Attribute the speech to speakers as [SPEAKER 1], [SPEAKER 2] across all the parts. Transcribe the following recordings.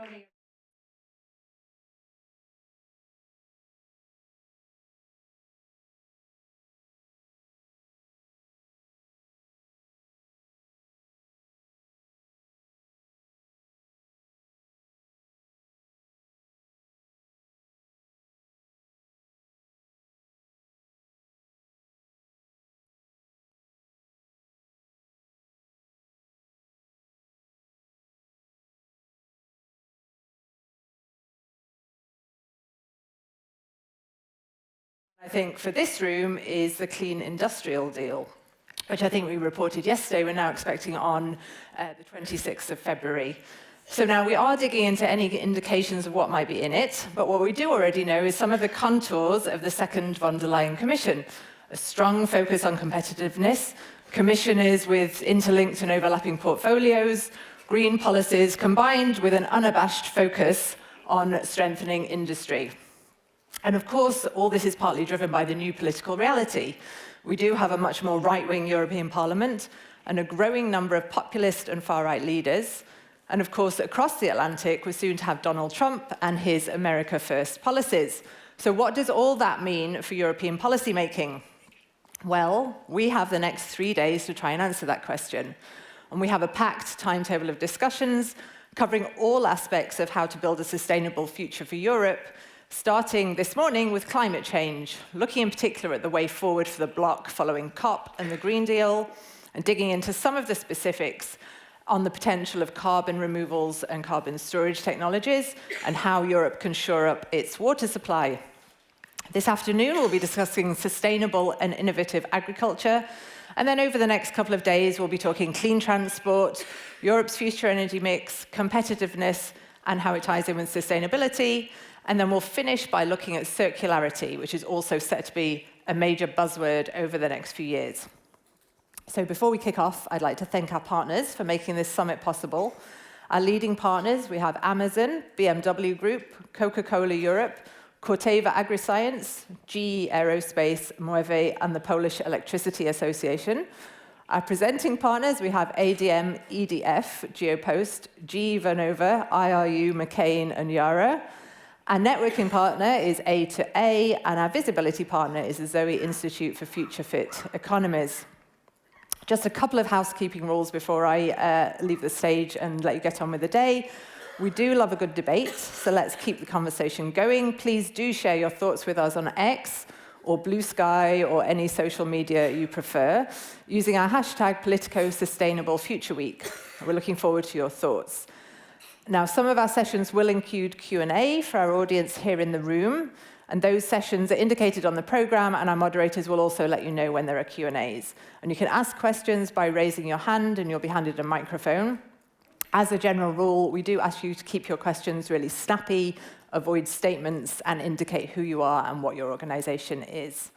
[SPEAKER 1] morning. I think for this room is the clean industrial deal, which I think we reported yesterday. We're now expecting on the 26th of February. So now we are digging into any indications of what might be in it, but what we do already know is some of the contours of the second von der Leyen Commission. A strong focus on competitiveness, commissioners with interlinked and overlapping portfolios, green policies combined with an unabashed focus on strengthening industry. And of course, all this is partly driven by the new political reality. We do have a much more right-wing European Parliament and a growing number of populist and far-right leaders. And of course, across the Atlantic, we're soon to have Donald Trump and his America First policies. So what does all that mean for European policymaking? Well, we have the next 3 days to try and answer that question. And we have a packed timetable of discussions covering all aspects of how to build a sustainable future for Europe, starting this morning with climate change, looking in particular at the way forward for the bloc following COP and the Green Deal, and digging into some of the specifics on the potential of carbon removals and carbon storage technologies, and how Europe can shore up its water supply. This afternoon, we'll be discussing sustainable and innovative agriculture, and then over the next couple of days, we'll be talking clean transport, Europe's future energy mix, competitiveness, and how it ties in with sustainability. And then we'll finish by looking at circularity, which is also set to be a major buzzword over the next few years. So before we kick off, I'd like to thank our partners for making this summit possible. Our leading partners, we have Amazon, BMW Group, Coca-Cola Europe, Corteva Agriscience, GE Aerospace, Moeve, and the Polish Electricity Association. Our presenting partners, we have ADM, EDF, Geopost, GE Vernova, IRU, McCain, and Yara. Our networking partner is A2A, and our visibility partner is the Zoe Institute for Future Fit Economies. Just a couple of housekeeping rules before I leave the stage and let you get on with the day. We do love a good debate, so let's keep the conversation going. Please do share your thoughts with us on X or Blue Sky or any social media you prefer using our hashtag Politico Sustainable Future Week. We're looking forward to your thoughts. Now, some of our sessions will include Q&A for our audience here in the room, and those sessions are indicated on the program, and our moderators will also let you know when there are Q&As. And you can ask questions by raising your hand, and you'll be handed a microphone. As a general rule, we do ask you to keep your questions really snappy, avoid statements, and indicate who you are and what your organization is.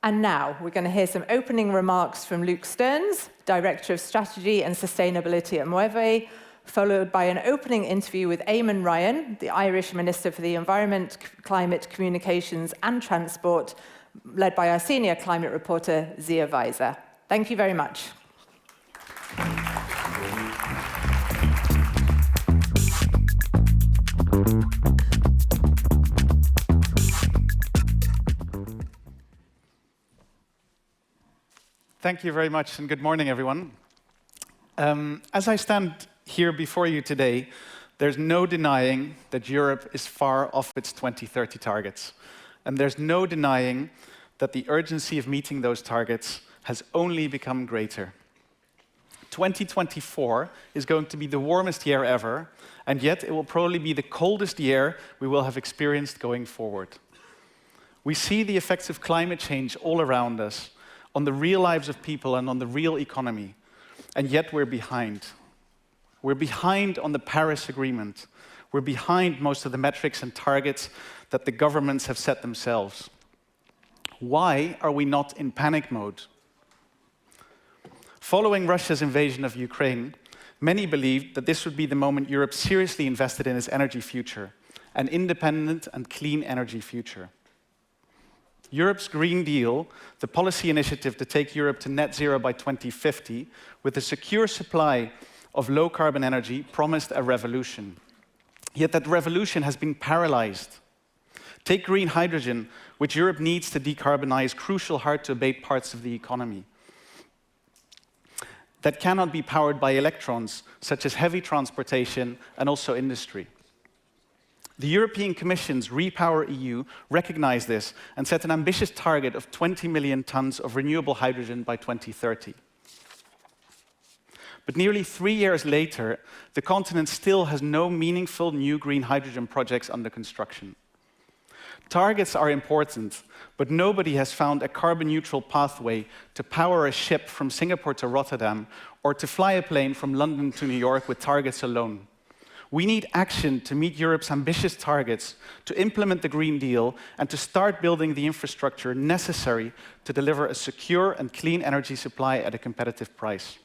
[SPEAKER 1] And now, we're going to hear some opening remarks from Luc Steuns, Director of Strategy and Sustainability at Moeve, followed by an opening interview with Eamon Ryan, the Irish Minister for the Environment, Climate, Communications and Transport, led by our senior climate reporter, Zia Weiser. Thank you very much.
[SPEAKER 2] Thank you very much, and good morning, everyone. As I stand here before you today, there's no denying that Europe is far off its 2030 targets. And there's no denying that the urgency of meeting those targets has only become greater. 2024 is going to be the warmest year ever, and yet it will probably be the coldest year we will have experienced going forward. We see the effects of climate change all around us, on the real lives of people and on the real economy, and yet we're behind. We're behind on the Paris Agreement. We're behind most of the metrics and targets that the governments have set themselves. Why are we not in panic mode? Following Russia's invasion of Ukraine, many believed that this would be the moment Europe seriously invested in its energy future, an independent and clean energy future. Europe's Green Deal, the policy initiative to take Europe to net zero by 2050, with a secure supply of low-carbon energy, promised a revolution. Yet that revolution has been paralyzed. Take green hydrogen, which Europe needs to decarbonize crucial, hard-to-abate parts of the economy. That cannot be powered by electrons, such as heavy transportation and also industry. The European Commission's REPowerEU recognized this and set an ambitious target of 20 million tons of renewable hydrogen by 2030. But nearly 3 years later, the continent still has no meaningful new green hydrogen projects under construction. Targets are important, but nobody has found a carbon-neutral pathway to power a ship from Singapore to Rotterdam or to fly a plane from London to New York with targets alone. We need action to meet Europe's ambitious targets, to implement the Green Deal, and to start building the infrastructure necessary to deliver a secure and clean energy supply at a competitive price.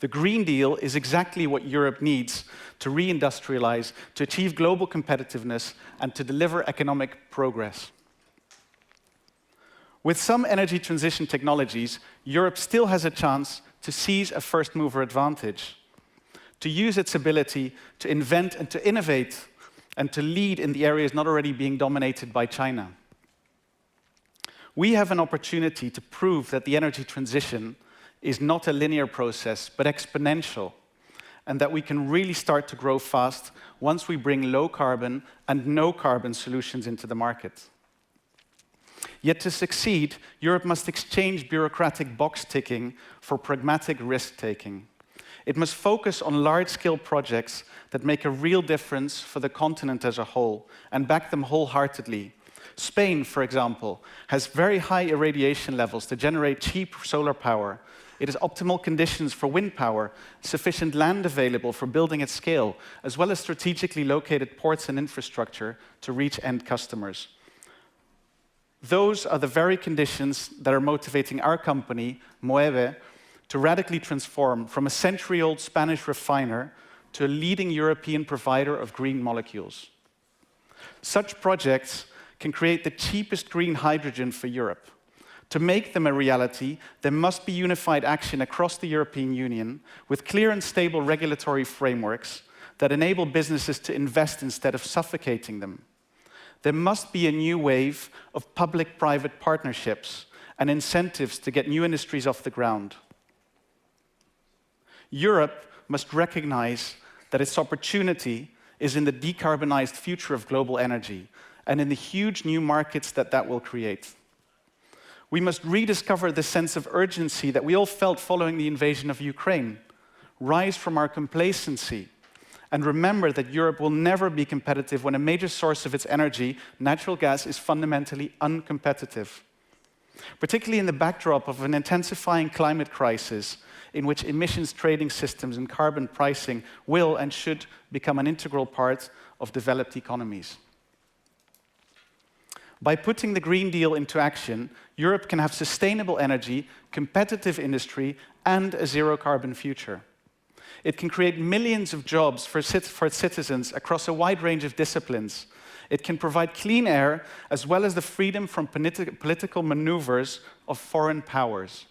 [SPEAKER 2] The Green Deal is exactly what Europe needs to reindustrialize, to achieve global competitiveness, and to deliver economic progress. With some energy transition technologies, Europe still has a chance to seize a first-mover advantage, to use its ability to invent and to innovate, and to lead in the areas not already being dominated by China. We have an opportunity to prove that the energy transition is not a linear process, but exponential, and that we can really start to grow fast once we bring low carbon and no carbon solutions into the market. Yet to succeed, Europe must exchange bureaucratic box ticking for pragmatic risk-taking. It must focus on large-scale projects that make a real difference for the continent as a whole and back them wholeheartedly. Spain, for example, has very high irradiation levels to generate cheap solar power. It has optimal conditions for wind power, sufficient land available for building at scale, as well as strategically located ports and infrastructure to reach end customers. Those are the very conditions that are motivating our company, Moeve, to radically transform from a century-old Spanish refiner to a leading European provider of green molecules. Such projects can create the cheapest green hydrogen for Europe. To make them a reality, there must be unified action across the European Union with clear and stable regulatory frameworks that enable businesses to invest instead of suffocating them. There must be a new wave of public-private partnerships and incentives to get new industries off the ground. Europe must recognize that its opportunity is in the decarbonized future of global energy and in the huge new markets that will create. We must rediscover the sense of urgency that we all felt following the invasion of Ukraine, rise from our complacency, and remember that Europe will never be competitive when a major source of its energy, natural gas, is fundamentally uncompetitive. Particularly in the backdrop of an intensifying climate crisis in which emissions trading systems and carbon pricing will and should become an integral part of developed economies. By putting the Green Deal into action, Europe can have sustainable energy, competitive industry, and a zero-carbon future. It can create millions of jobs for its citizens across a wide range of disciplines. It can provide clean air, as well as the freedom from political maneuvers of foreign powers.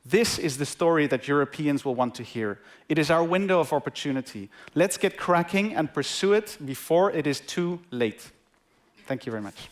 [SPEAKER 2] This is the story that Europeans will want to hear. It is our window of opportunity. Let's get cracking and pursue it before it is too late. Thank you very much.